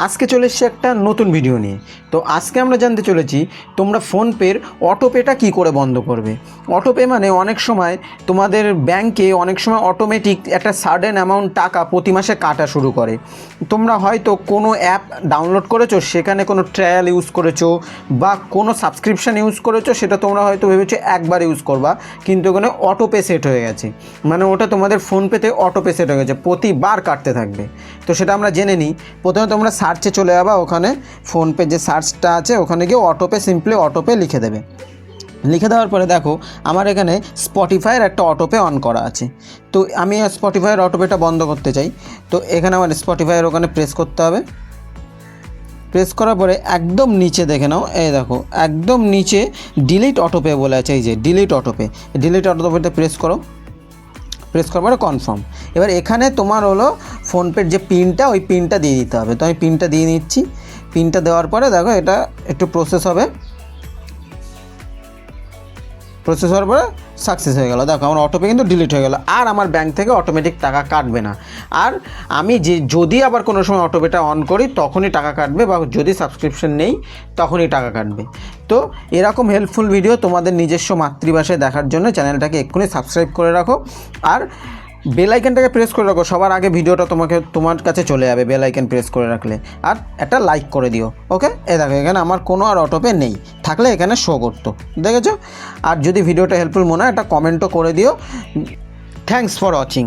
আজকে চলে এসেছি একটা নতুন ভিডিও নিয়ে। তো আজকে আমরা জানতে চলেছি তোমরা ফোনপের অটোপেটা কী করে বন্ধ করবে। অটোপে মানে অনেক সময় তোমাদের ব্যাংকে অনেক সময় অটোমেটিক একটা সার্টেন অ্যামাউন্ট টাকা প্রতি মাসে কাটা শুরু করে। তোমরা হয়তো কোনো অ্যাপ ডাউনলোড করেছো, সেখানে কোনো ট্রায়াল ইউজ করেছো বা কোনো সাবস্ক্রিপশান ইউজ করেছো, সেটা তোমরা হয়তো ভেবেছো একবার ইউজ করবা, কিন্তু ওখানে অটোপে সেট হয়ে গেছে। মানে ওটা তোমাদের ফোনপেতে অটোপে সেট হয়ে গেছে, প্রতিবার কাটতে থাকবে। তো সেটা আমরা জেনে নিই। প্রথমে তোমরা সার্চে চলে যাবা, ওখানে ফোনপে যে সার্চটা আছে ওখানে গিয়ে অটোপে, সিম্পলি অটোপে লিখে দেবে। লিখে দেওয়ার পরে দেখো আমার এখানে স্পটিফাইয়ের একটা অটোপে অন করা আছে। তো আমি স্পটিফাইয়ের অটোপেটা বন্ধ করতে চাই। তো এখানে আমার স্পটিফাইয়ের ওখানে প্রেস করতে হবে। প্রেস করার পরে একদম নিচে দেখে নাও, এই দেখো একদম নিচে ডিলিট অটোপে বলে আছে, এই যে ডিলিট অটোপে। ডিলিট অটোপেতে প্রেস করো। প্রেস করার পরে কনফার্ম। এবার এখানে তোমার হলো ফোনপের যে পিনটা, ওই পিনটা দিয়ে দিতে হবে। তো আমি পিনটা দিয়ে নিচ্ছি। পিনটা দেওয়ার পরে দেখো এটা একটু প্রসেস হবে। প্রসেস হওয়ার পরে সাকসেস হয়ে গেল। দেখো আমার অটোপে কিন্তু ডিলিট হয়ে গেল, আর আমার ব্যাংক থেকে অটোমেটিক টাকা কাটবে না। আর আমি যদি আবার কোনো সময় অটোপেটা অন করি তখনই টাকা কাটবে, বা যদি সাবস্ক্রিপশন নেই তখনই টাকা কাটবে। তো এরকম হেল্পফুল ভিডিও তোমাদের নিজস্ব মাতৃভাষায় দেখার জন্য চ্যানেলটাকে এক্ষুনি সাবস্ক্রাইব করে রাখো, আর বেল আইকনটাকে প্রেস করে রাখো। সবার আগে ভিডিওটা তোমার কাছে চলে যাবে বেল আইকন প্রেস করে রাখলে। আর একটা লাইক করে দিও। ওকে, দেখো এখানে আমার কোনো আর অটোপে নেই, থাকলে এখানে শো করতো, দেখেছো। আর যদি ভিডিওটা হেল্পফুল মনে হয় একটা কমেন্টও করে দিও। Thanks for watching.